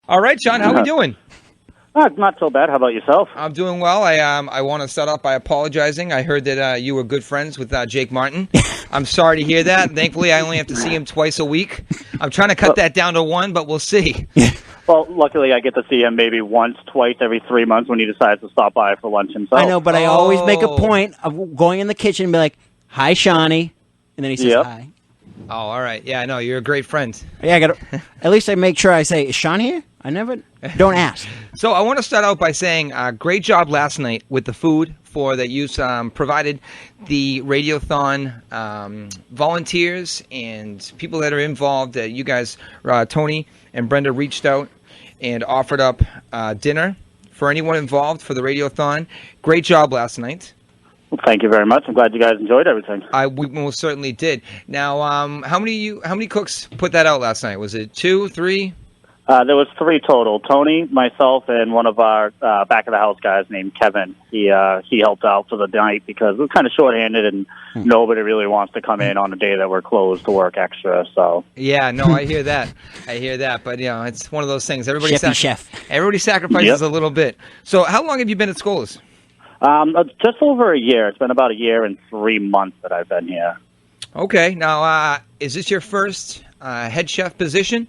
All right, Sean, how we doing? Not so bad. How about yourself? I'm doing well. I want to start off by apologizing. I heard that you were good friends with Jake Martin. I'm sorry to hear that. Thankfully, I only have to see him twice a week. I'm trying to cut that down to one, but we'll see. Well, luckily I get to see him maybe once, twice every 3 months when he decides to stop by for lunch himself. I know, but I always make a point of going in the kitchen and be like, "Hi, Shawnee," and then he says hi. Oh, all right. Yeah, I know. You're a great friend. Yeah, I got. At least I make sure I say, "Is Sean here?" I never don't ask. So I want to start out by saying, great job last night with the food that you provided the Radiothon volunteers and people that are involved. You guys, Tony and Brenda, reached out and offered up dinner for anyone involved for the Radiothon. Great job last night. Well, thank you very much. I'm glad you guys enjoyed everything. We most certainly did. Now, how many cooks put that out last night? Was it 2, 3? There was 3 total. Tony, myself, and one of our back of the house guys named Kevin. He helped out for the night because we're kind of shorthanded and nobody really wants to come in on the day that we're closed to work extra. So yeah, no, I hear that. But it's one of those things. Everybody sacrifices a little bit. So how long have you been at Scola's? Just over a year. It's been about a year and 3 months that I've been here. Okay. Now, is this your first head chef position?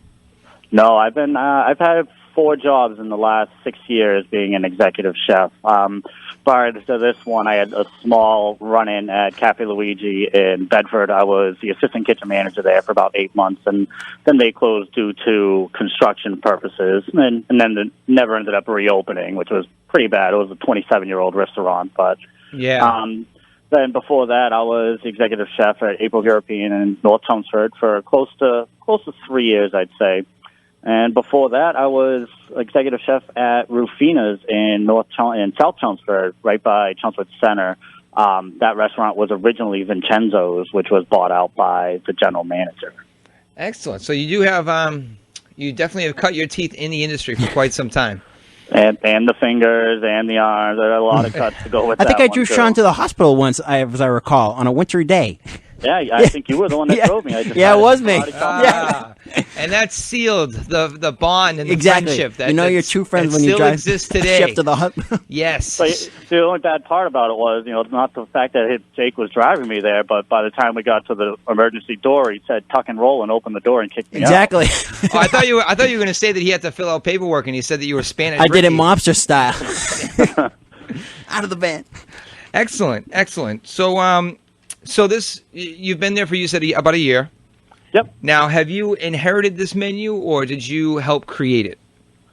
No, I've had 4 jobs in the last 6 years being an executive chef. Prior to this one, I had a small run-in at Cafe Luigi in Bedford. I was the assistant kitchen manager there for about 8 months, and then they closed due to construction purposes, and then it never ended up reopening, which was pretty bad. It was a 27-year-old restaurant, but yeah. Then before that, I was executive chef at April European in North Chelmsford for close to 3 years, I'd say. And before that, I was executive chef at Rufina's in South Chelmsford, right by Chelmsford Center. That restaurant was originally Vincenzo's, which was bought out by the general manager. Excellent. So you do have, you definitely have cut your teeth in the industry for quite some time. And the fingers and the arms. There are a lot of cuts to go with that. I think I drew Sean to the hospital once, as I recall, on a wintry day. Yeah, I think you were the one that drove me. It was me. And that sealed the bond and the exactly. friendship. You're true friends when you drive exists today. Chef to the hut. Yes. But the only bad part about it was, not the fact that Jake was driving me there, but by the time we got to the emergency door, he said tuck and roll and open the door and kick me out. Exactly. I thought you were going to say that he had to fill out paperwork, and he said that you were Spanish. I did it mobster style. Out of the van. Excellent. So this, you've been there for, you said, about a year. Yep. Now, have you inherited this menu, or did you help create it?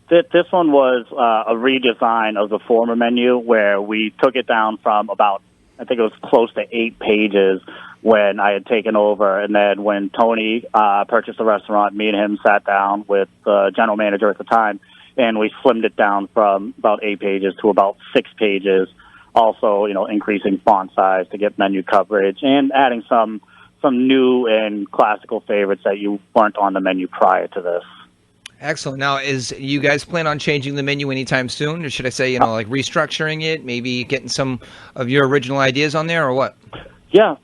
This one was a redesign of the former menu where we took it down from about, I think it was close to 8 pages when I had taken over. And then when Tony purchased the restaurant, me and him sat down with the general manager at the time, and we slimmed it down from about 8 pages to about 6 pages. Also, increasing font size to get menu coverage and adding some new and classical favorites that you weren't on the menu prior to this. Excellent. Now, you guys plan on changing the menu anytime soon, or should I say, like restructuring it, maybe getting some of your original ideas on there, or what? Yeah.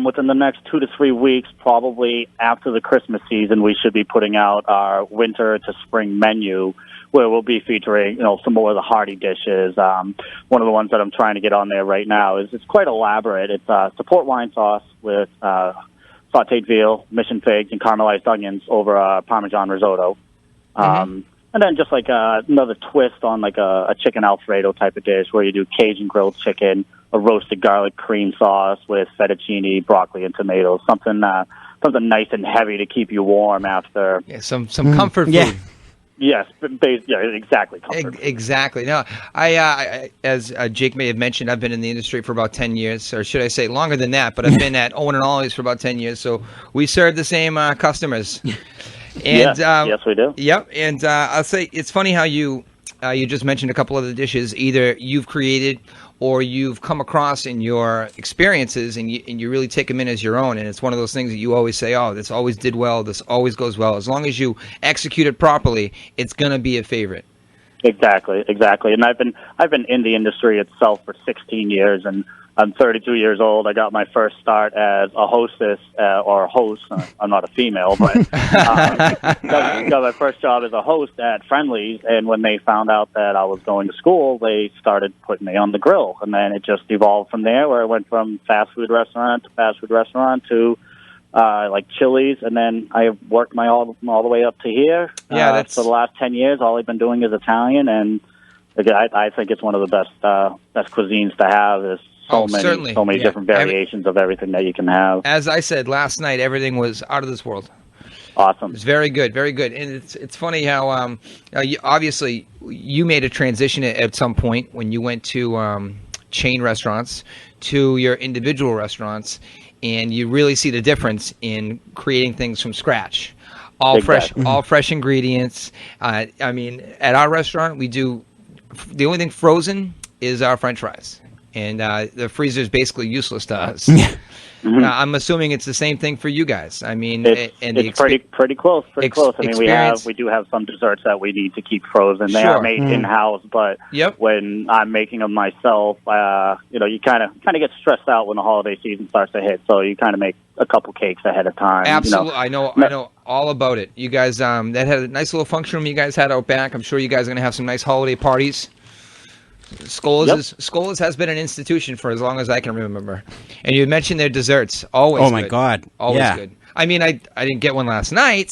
Within the next 2 to 3 weeks, probably after the Christmas season, we should be putting out our winter to spring menu, where we'll be featuring, some more of the hearty dishes. One of the ones that I'm trying to get on there right now it's quite elaborate. It's a port wine sauce with sautéed veal, mission figs, and caramelized onions over a Parmesan risotto. And then just like another twist on like a chicken Alfredo type of dish where you do Cajun grilled chicken, a roasted garlic cream sauce with fettuccine, broccoli, and tomatoes. Something nice and heavy to keep you warm after. Yeah, some comfort food. Yeah. Yes, exactly. Exactly. Now, I as Jake may have mentioned, I've been in the industry for about 10 years, or should I say longer than that, but I've been at Owen & Ollie's for about 10 years, so we serve the same customers. And, yes, we do. Yep, and I'll say it's funny how you just mentioned a couple of the dishes either you've created or you've come across in your experiences, and you really take them in as your own. And it's one of those things that you always say, oh, this always did well, this always goes well. As long as you execute it properly, it's going to be a favorite. Exactly. And I've been in the industry itself for 16 years, and I'm 32 years old. I got my first start as a hostess or a host. I'm not a female, but got my first job as a host at Friendly's. And when they found out that I was going to school, they started putting me on the grill. And then it just evolved from there, where I went from fast food restaurant to like Chili's, and then I worked my all the way up to here. Yeah, for the last 10 years, all I've been doing is Italian, and I think it's one of the best cuisines to have. There's so many different variations of everything that you can have. As I said last night, everything was out of this world. Awesome. It's very good, very good. And it's funny how obviously you made a transition at some point when you went to chain restaurants to your individual restaurants, and you really see the difference in creating things from scratch. All fresh ingredients. I mean, at our restaurant, we do the only thing frozen is our French fries. And the freezer is basically useless to us. Mm-hmm. I'm assuming it's the same thing for you guys. I mean, it's pretty close. I mean, we do have some desserts that we need to keep frozen. They are made in house, but when I'm making them myself, you kind of get stressed out when the holiday season starts to hit. So you kind of make a couple cakes ahead of time. Absolutely, I know all about it. You guys, that had a nice little function room you guys had out back. I'm sure you guys are going to have some nice holiday parties. Scola's has been an institution for as long as I can remember. And you mentioned their desserts. Always Oh, my God. Always good. I mean, I didn't get one last night.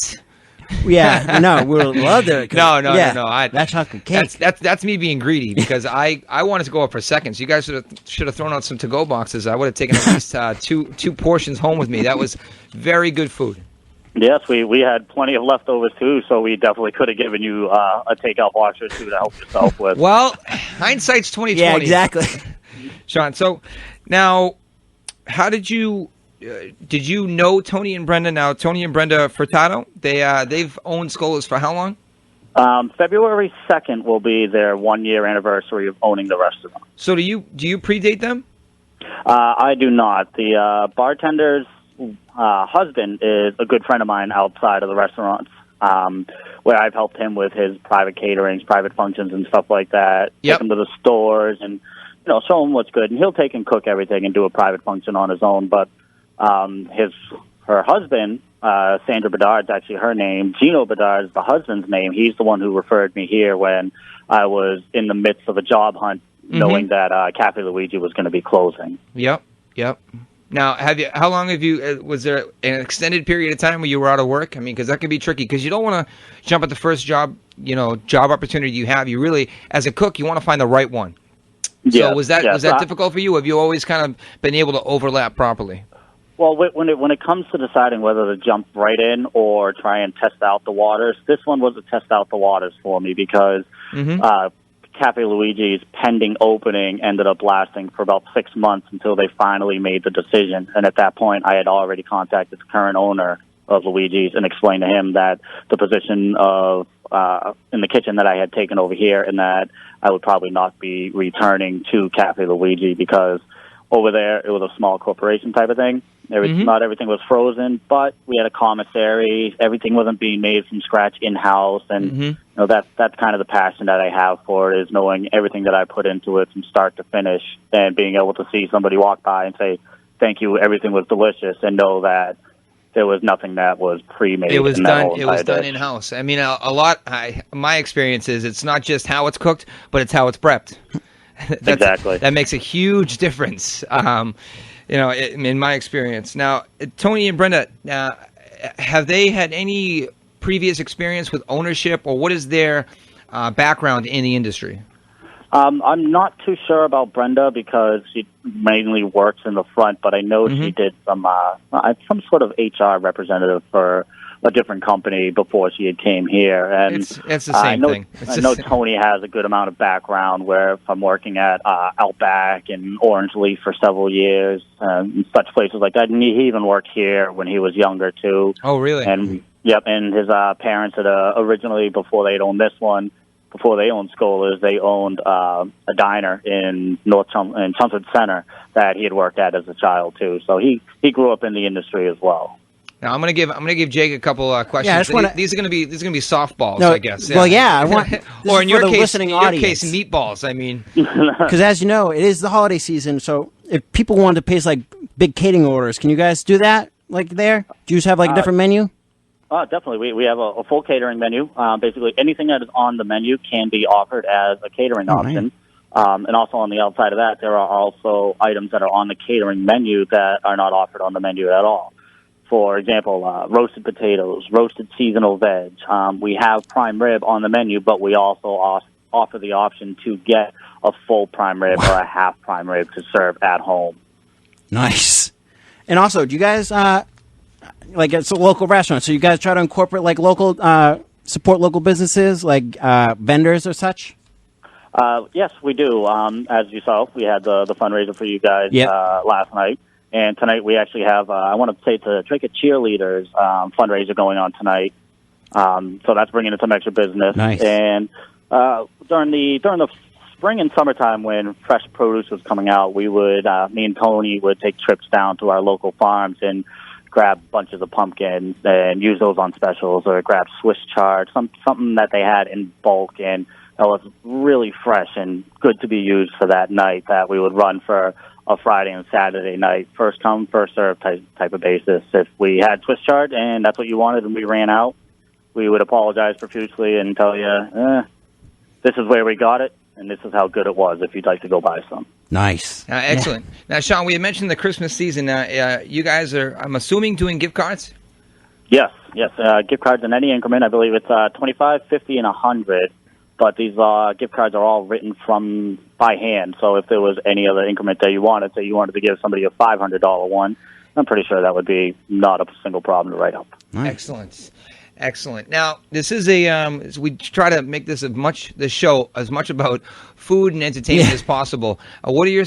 Yeah, no, we'll love it. No. That's chocolate cake. That's me being greedy because I wanted to go up for seconds. You guys should have thrown out some to-go boxes. I would have taken at least two portions home with me. That was very good food. Yes, we had plenty of leftovers, too, so we definitely could have given you a takeout box or two to help yourself with. Well, hindsight's 20/20. Yeah, exactly. Sean, so now, how did you know Tony and Brenda? Now, Tony and Brenda Furtado, they've owned Scola's for how long? February 2nd will be their 1-year anniversary of owning the restaurant. So do you predate them? I do not. The bartender's husband is a good friend of mine outside of the restaurants, where I've helped him with his private caterings, private functions, and stuff like that. Take him to the stores and show him what's good, and he'll take and cook everything and do a private function on his own. But her husband, Sandra Bedard's actually her name. Gino Bedard's the husband's name. He's the one who referred me here when I was in the midst of a job hunt, knowing that Cafe Luigi was going to be closing. Yep. Now, how long have you, was there an extended period of time where you were out of work? I mean, because that can be tricky, because you don't want to jump at the first job opportunity you have. You really, as a cook, you want to find the right one. So was that difficult for you? Have you always kind of been able to overlap properly? Well, when it comes to deciding whether to jump right in or try and test out the waters, this one was a test out the waters for me because Cafe Luigi's pending opening ended up lasting for about 6 months until they finally made the decision. And at that point, I had already contacted the current owner of Luigi's and explained to him that the position of in the kitchen that I had taken over here, and that I would probably not be returning to Cafe Luigi because over there it was a small corporation type of thing. Not everything was frozen, but we had a commissary. Everything wasn't being made from scratch in-house, and that's kind of the passion that I have for it, is knowing everything that I put into it from start to finish, and being able to see somebody walk by and say, "Thank you, everything was delicious," and know that there was nothing that was pre-made. It was done in-house. I mean, my experience is it's not just how it's cooked, but it's how it's prepped. Exactly. That makes a huge difference. In my experience. Now, Tony and Brenda, have they had any previous experience with ownership, or what is their background in the industry? I'm not too sure about Brenda because she mainly works in the front, but I know she did some sort of HR representative for a different company before she had came here. And it's the same thing. I know Tony has a good amount of background where from working at Outback and Orange Leaf for several years and such places like that. And he even worked here when he was younger too. Oh, really? And and his parents had originally, before they'd owned this one, before they owned Scola's, they owned a diner in Chelmsford Center that he had worked at as a child too. So he grew up in the industry as well. Now I'm gonna give Jake a couple questions. Yeah, these are gonna be softballs, I guess. Yeah. Well, yeah, I want. Or in your case, listening audience. meatballs. I mean, because as you know, it is the holiday season. So if people wanted to place like big catering orders, can you guys do that? Like there, do you just have like a different menu? Definitely. We have a full catering menu. Basically, anything that is on the menu can be offered as a catering option. And also on the outside of that, there are also items that are on the catering menu that are not offered on the menu at all. For example, roasted potatoes, roasted seasonal veg. We have prime rib on the menu, but we also offer the option to get a full prime rib or a half prime rib to serve at home. Nice. And also, do you guys like it's a local restaurant? So you guys try to incorporate like local, support local businesses like vendors or such? Yes, we do. As you saw, we had the fundraiser for you guys last night. And tonight we actually have, I want to say, the Drake Cheerleaders fundraiser going on tonight. So that's bringing in some extra business. Nice. And during the spring and summertime when fresh produce was coming out, we would, me and Tony would take trips down to our local farms and grab bunches of pumpkins and use those on specials, or grab Swiss chard, something that they had in bulk and that was really fresh and good to be used for that night that we would run for a Friday and Saturday night, first come, first serve type of basis. If we had Swiss chard and that's what you wanted and we ran out, we would apologize profusely and tell you, this is where we got it and this is how good it was if you'd like to go buy some. Nice. Excellent. Yeah. Now, Sean, we had mentioned the Christmas season. You guys are, I'm assuming, doing gift cards? Yes. Gift cards in any increment. I believe it's 25, 50, and 100. But these gift cards are all written by hand. So if there was any other increment that you wanted, say you wanted to give somebody a $500 one, I'm pretty sure that would be not a single problem to write up. Nice. Excellent. Now, this is we try to make this the show as much about food and entertainment as possible. What are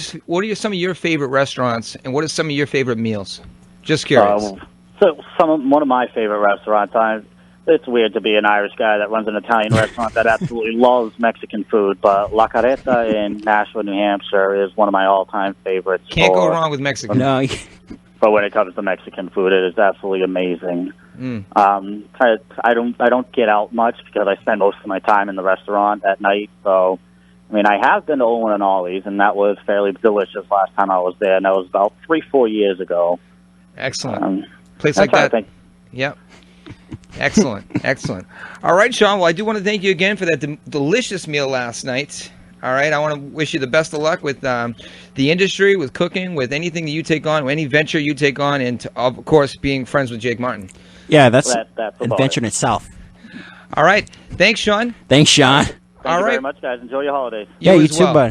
some of your favorite restaurants, and what are some of your favorite meals? Just curious. One of my favorite restaurants. It's weird to be an Irish guy that runs an Italian restaurant that absolutely loves Mexican food, but La Carreta in Nashville, New Hampshire is one of my all-time favorites. Can't go wrong with Mexican. No. But when it comes to Mexican food, it is absolutely amazing. I don't get out much because I spend most of my time in the restaurant at night. So, I mean, I have been to Owen and Ollie's, and that was fairly delicious last time I was there, and that was about 3-4 years ago. Excellent. Place like that. Yep. Excellent. All right, Sean. Well, I do want to thank you again for that delicious meal last night. All right, I want to wish you the best of luck with the industry, with cooking, with anything that you take on, any venture you take on, and of course, being friends with Jake Martin. Yeah, that's an adventure in itself. All right. Thanks, Sean. Thank you very much, guys. Enjoy your holidays. You too, bud.